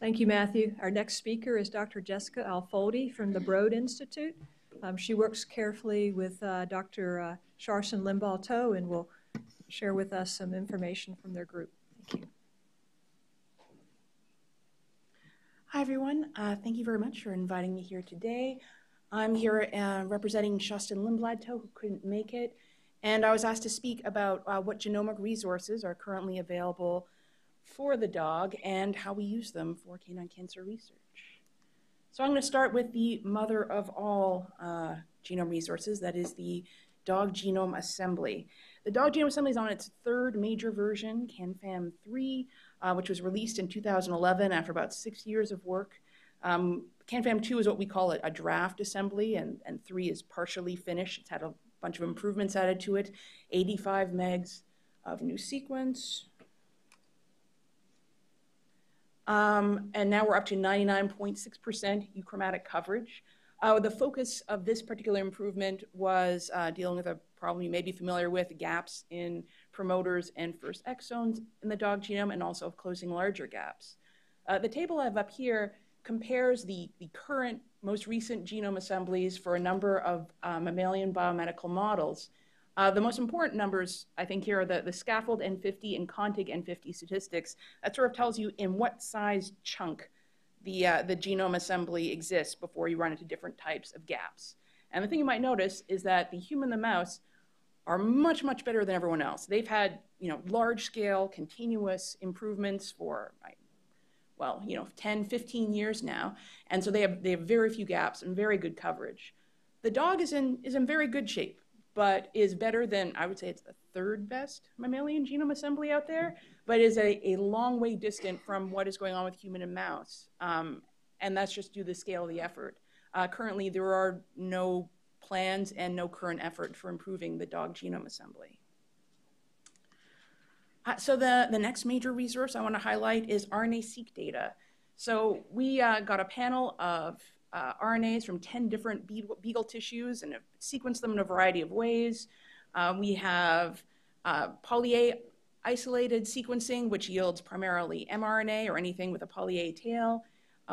Thank you, Matthew. Our next speaker is Dr. Jessica Alfoldi from the Broad Institute. She works carefully with Dr. Sharson Limbaugh-Toh and will share with us some information from their group. Thank you. Hi, everyone. Thank you very much for inviting me here today. I'm here representing Sharson Limbaugh-Toh, who couldn't make it, and I was asked to speak about what genomic resources are currently available for the dog and how we use them for canine cancer research. So I'm going to start with the mother of all genome resources, that is the Dog Genome Assembly. The Dog Genome Assembly is on its third major version, CanFam 3, which was released in 2011 after about 6 years of work. CanFam 2 is what we call a draft assembly, and 3 is partially finished. It's had a bunch of improvements added to it, 85 megs of new sequence. And now we're up to 99.6% euchromatic coverage. The focus of this particular improvement was dealing with a problem you may be familiar with, gaps in promoters and first exons in the dog genome, and also closing larger gaps. The table I have up here compares the current, most recent genome assemblies for a number of mammalian biomedical models. The most important numbers, I think, here are the scaffold N50 and CONTIG N50 statistics. That sort of tells you in what size chunk the genome assembly exists before you run into different types of gaps. And the thing you might notice is that the human and the mouse are much, much better than everyone else. They've had, large-scale, continuous improvements for, 10, 15 years now. And so they have very few gaps and very good coverage. The dog is in very good shape, but is better than, I would say it's the third best mammalian genome assembly out there, but is a long way distant from what is going on with human and mouse. And that's just due to the scale of the effort. Currently, there are no plans and no current effort for improving the dog genome assembly. So the next major resource I want to highlight is RNA-seq data. So we got a panel of RNAs from 10 different beagle tissues and have sequenced them in a variety of ways. We have poly-A isolated sequencing, which yields primarily mRNA or anything with a poly-A tail.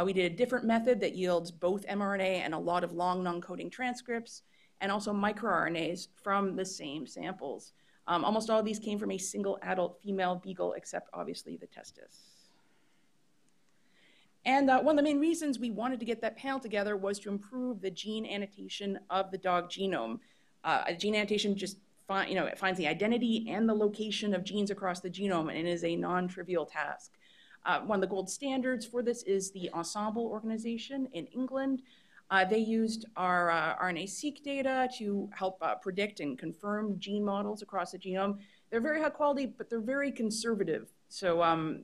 We did a different method that yields both mRNA and a lot of long non-coding transcripts, and also microRNAs from the same samples. Almost all of these came from a single adult female beagle, except obviously the testis. And one of the main reasons we wanted to get that panel together was to improve the gene annotation of the dog genome. Gene annotation just it finds the identity and the location of genes across the genome, and is a non-trivial task. One of the gold standards for this is the Ensemble organization in England. They used our RNA-seq data to help predict and confirm gene models across the genome. They're very high quality, but they're very conservative. So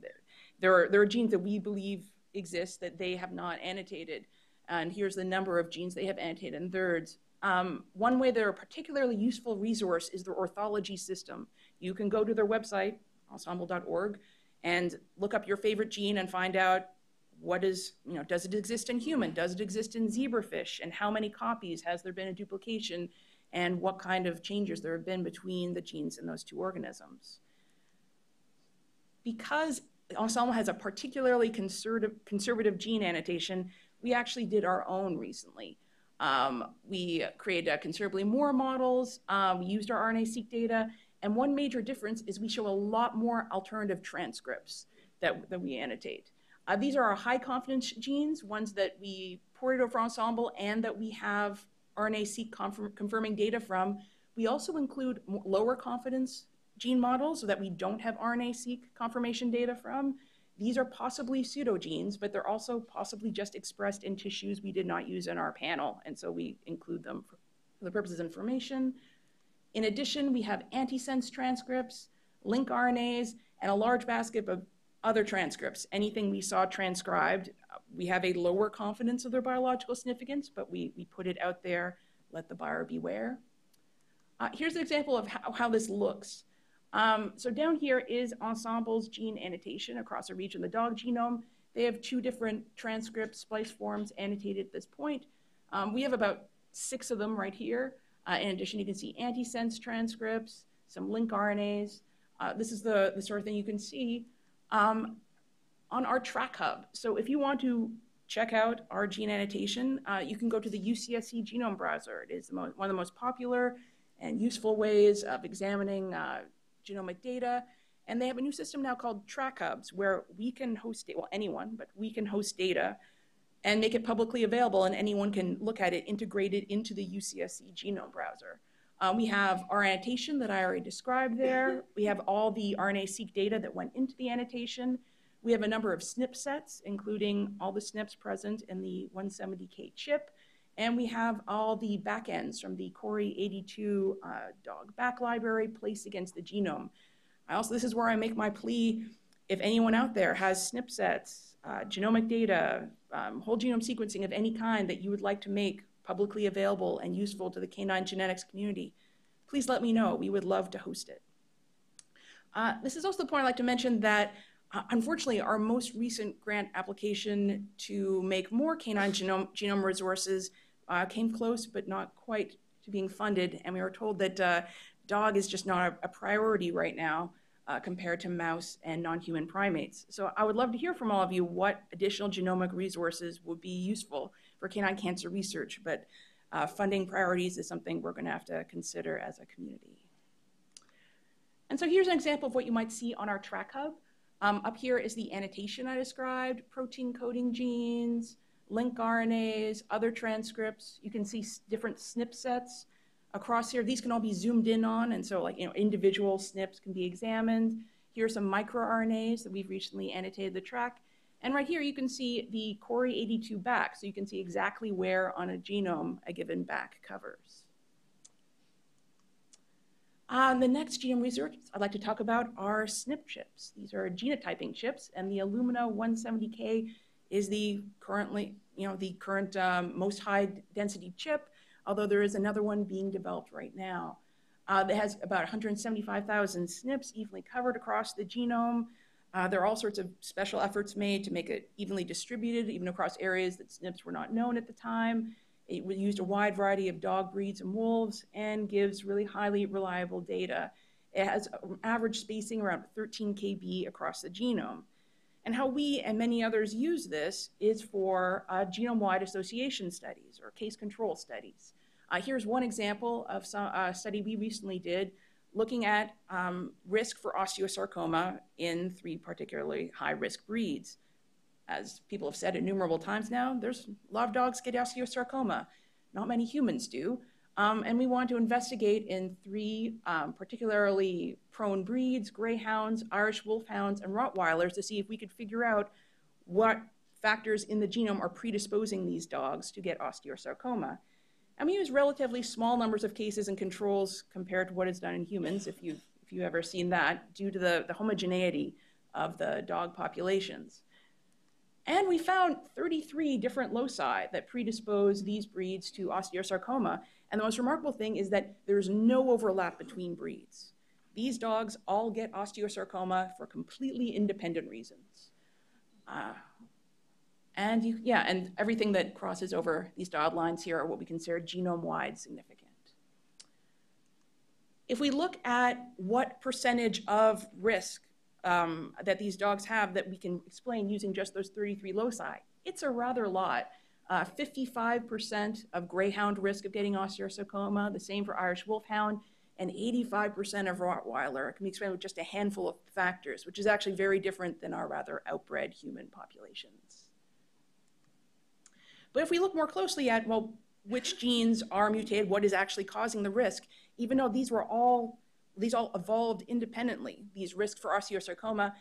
there are genes that we believe exist that they have not annotated. And here's the number of genes they have annotated in thirds. One way they're a particularly useful resource is their orthology system. You can go to their website, ensemble.org, and look up your favorite gene and find out what is, does it exist in human? Does it exist in zebrafish? And how many copies? Has there been a duplication? And what kind of changes there have been between the genes in those two organisms? Because Ensemble has a particularly conservative gene annotation, we actually did our own recently. We created considerably more models. We used our RNA-seq data. And one major difference is we show a lot more alternative transcripts that we annotate. These are our high-confidence genes, ones that we ported over Ensemble and that we have RNA-seq confirming data from. We also include lower confidence gene models so that we don't have RNA-seq confirmation data from. These are possibly pseudogenes, but they're also possibly just expressed in tissues we did not use in our panel, and so we include them for the purposes of information. In addition, we have antisense transcripts, link RNAs, and a large basket of other transcripts. Anything we saw transcribed, we have a lower confidence of their biological significance, but we put it out there, let the buyer beware. Here's an example of how this looks. So down here is Ensemble's gene annotation across a region of the dog genome. They have 2 different transcript splice forms annotated at this point. We have about 6 of them right here. In addition, you can see antisense transcripts, some link RNAs. This is the sort of thing you can see. on our Track Hub. So if you want to check out our gene annotation, you can go to the UCSC Genome Browser. It is one of the most popular and useful ways of examining genomic data. And they have a new system now called Track Hubs, where we can host, well, anyone, but we can host data and make it publicly available, and anyone can look at it integrated into the UCSC Genome Browser. We have our annotation that I already described there. We have all the RNA-seq data that went into the annotation. We have a number of SNP sets, including all the SNPs present in the 170K chip. And we have all the backends from the Cori82 dog back library placed against the genome. This is where I make my plea. If anyone out there has SNP sets, genomic data, whole genome sequencing of any kind that you would like to make publicly available and useful to the canine genetics community, please let me know. We would love to host it. This is also the point I'd like to mention that unfortunately, our most recent grant application to make more canine genome resources came close, but not quite to being funded. And we were told that dog is just not a priority right now compared to mouse and non-human primates. So I would love to hear from all of you what additional genomic resources would be useful for canine cancer research. But funding priorities is something we're going to have to consider as a community. And so here's an example of what you might see on our Track Hub. Up here is the annotation I described, protein coding genes, link RNAs, other transcripts. You can see different SNP sets across here. These can all be zoomed in on, and so individual SNPs can be examined. Here are some microRNAs that we've recently annotated the track. And right here you can see the Cori82 back, so you can see exactly where on a genome a given back covers. The next genome research I'd like to talk about are SNP chips. These are genotyping chips, and the Illumina 170K is the current most high density chip, although there is another one being developed right now. That has about 175,000 SNPs evenly covered across the genome. There are all sorts of special efforts made to make it evenly distributed, even across areas that SNPs were not known at the time. It used a wide variety of dog breeds and wolves and gives really highly reliable data. It has an average spacing around 13 kb across the genome. And how we and many others use this is for genome-wide association studies or case control studies. Here's one example of a study we recently did looking at risk for osteosarcoma in 3 particularly high-risk breeds. As people have said innumerable times now, there's a lot of dogs get osteosarcoma. Not many humans do. And we want to investigate in 3 particularly prone breeds, greyhounds, Irish wolfhounds, and Rottweilers to see if we could figure out what factors in the genome are predisposing these dogs to get osteosarcoma. And we use relatively small numbers of cases and controls compared to what is done in humans, if you've ever seen that, due to the homogeneity of the dog populations. And we found 33 different loci that predispose these breeds to osteosarcoma. And the most remarkable thing is that there's no overlap between breeds. These dogs all get osteosarcoma for completely independent reasons. And everything that crosses over these dotted lines here are what we consider genome-wide significant. If we look at what percentage of risk that these dogs have that we can explain using just those 33 loci, it's a rather lot. 55% of greyhound risk of getting osteosarcoma, the same for Irish wolfhound, and 85% of Rottweiler can be explained with just a handful of factors, which is actually very different than our rather outbred human populations. But if we look more closely at, well, which genes are mutated, what is actually causing the risk, even though these all evolved independently, these risks for osteosarcoma,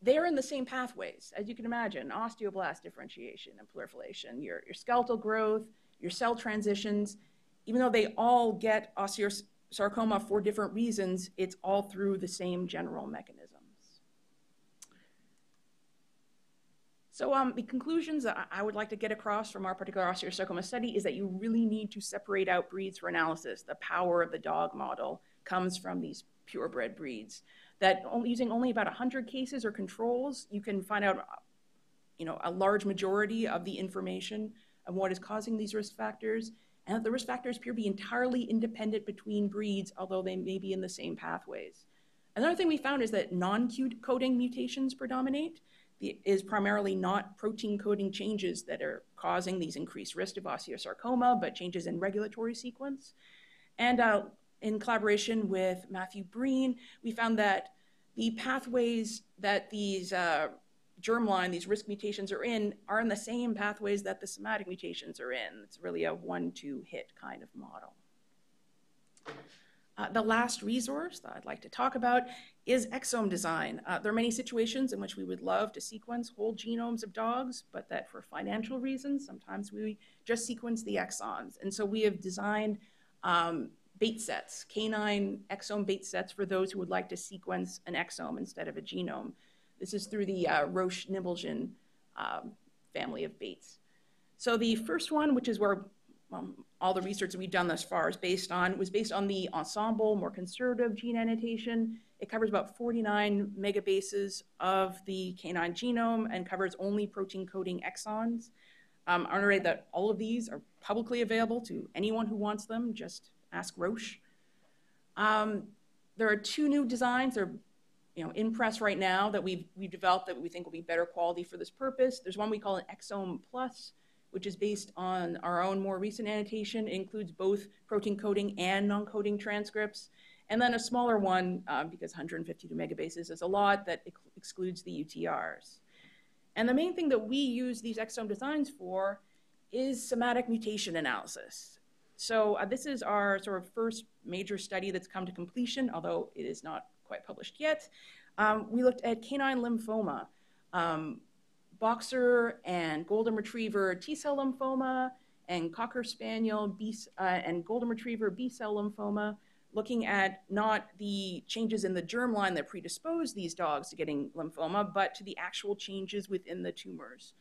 they're in the same pathways, as you can imagine: osteoblast differentiation and proliferation, your skeletal growth, your cell transitions. Even though they all get osteosarcoma for different reasons, it's all through the same general mechanisms. So the conclusions that I would like to get across from our particular osteosarcoma study is that you really need to separate out breeds for analysis. The power of the dog model comes from these purebred breeds. That using only about 100 cases or controls, you can find out a large majority of the information of what is causing these risk factors, and that the risk factors appear to be entirely independent between breeds, although they may be in the same pathways. Another thing we found is that non-coding mutations predominate. is primarily not protein coding changes that are causing these increased risk of osteosarcoma, but changes in regulatory sequence. And in collaboration with Matthew Breen, we found that the pathways that these germline, these risk mutations are in the same pathways that the somatic mutations are in. It's really a 1-2 hit kind of model. The last resource that I'd like to talk about is exome design. There are many situations in which we would love to sequence whole genomes of dogs, but that for financial reasons, sometimes we just sequence the exons. And so we have designed bait sets, canine exome bait sets for those who would like to sequence an exome instead of a genome. This is through the Roche-Nimmelgen family of baits. So the first one, which is where all the research that we've done thus far was based on the Ensembl, more conservative gene annotation. It covers about 49 megabases of the canine genome and covers only protein coding exons. I'm honored that all of these are publicly available to anyone who wants them. Just ask Roche. There are 2 new designs. They're in press right now that we've developed that we think will be better quality for this purpose. There's one we call an Exome Plus, which is based on our own more recent annotation. It includes both protein coding and non-coding transcripts. And then a smaller one, because 152 megabases is a lot, that excludes the UTRs. And the main thing that we use these exome designs for is somatic mutation analysis. So this is our sort of first major study that's come to completion, although it is not quite published yet. We looked at canine lymphoma, boxer and golden retriever T-cell lymphoma, and cocker spaniel and golden retriever B-cell lymphoma, looking at not the changes in the germline that predispose these dogs to getting lymphoma, but to the actual changes within the tumors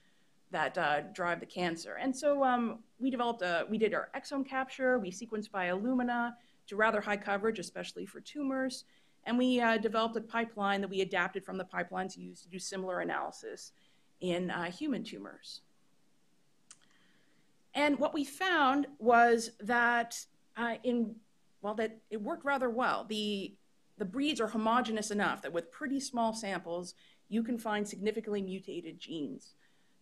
that drive the cancer. And so we did our exome capture, we sequenced by Illumina to rather high coverage, especially for tumors, and we developed a pipeline that we adapted from the pipelines used to do similar analysis in human tumors. And what we found was that that it worked rather well. The breeds are homogeneous enough that with pretty small samples, you can find significantly mutated genes.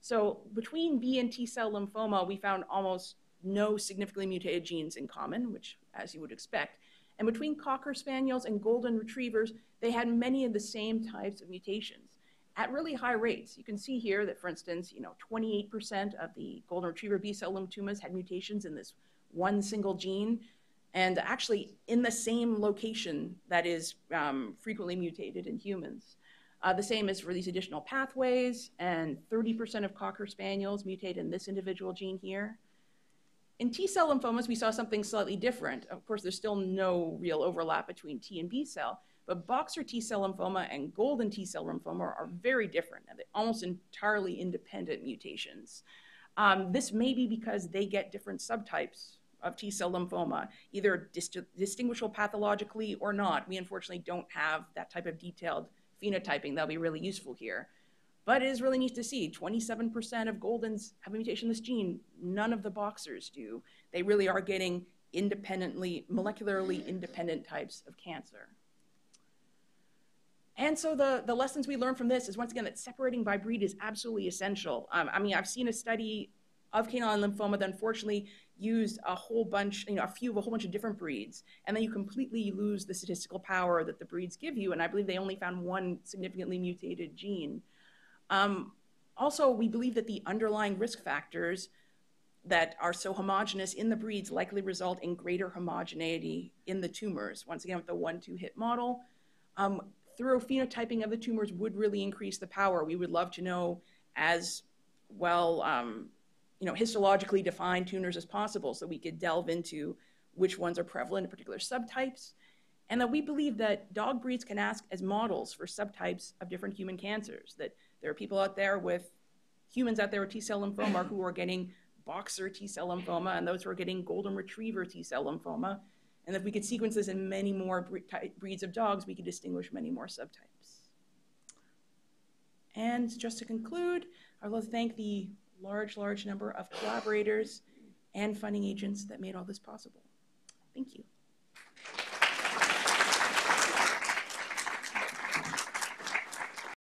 So between B and T-cell lymphoma, we found almost no significantly mutated genes in common, which as you would expect. And between cocker spaniels and golden retrievers, they had many of the same types of mutations at really high rates. You can see here that, for instance, 28% of the golden retriever B-cell lymphomas had mutations in this one single gene, and actually in the same location that is frequently mutated in humans. The same is for these additional pathways, and 30% of cocker spaniels mutate in this individual gene here. In T-cell lymphomas, we saw something slightly different. Of course, there's still no real overlap between T and B-cell, but boxer T-cell lymphoma and golden T-cell lymphoma are very different, and they're almost entirely independent mutations. This may be because they get different subtypes of T-cell lymphoma, either distinguishable pathologically or not. We unfortunately don't have that type of detailed phenotyping that'll be really useful here. But it is really neat to see 27% of Goldens have a mutation in this gene. None of the boxers do. They really are getting molecularly independent types of cancer. And so the lessons we learned from this is, once again, that separating by breed is absolutely essential. I've seen a study of canine lymphoma that unfortunately used a whole bunch of different breeds, and then you completely lose the statistical power that the breeds give you, and I believe they only found one significantly mutated gene. Also, we believe that the underlying risk factors that are so homogeneous in the breeds likely result in greater homogeneity in the tumors. Once again, with the 1-2 hit model, thorough phenotyping of the tumors would really increase the power. We would love to know as well, histologically defined tumors as possible, so we could delve into which ones are prevalent in particular subtypes. And that we believe that dog breeds can act as models for subtypes of different human cancers, that there are humans out there with T-cell lymphoma who are getting boxer T-cell lymphoma, and those who are getting golden retriever T-cell lymphoma. And if we could sequence this in many more breeds of dogs, we could distinguish many more subtypes. And just to conclude, I'd like to thank the large number of collaborators and funding agents that made all this possible. Thank you.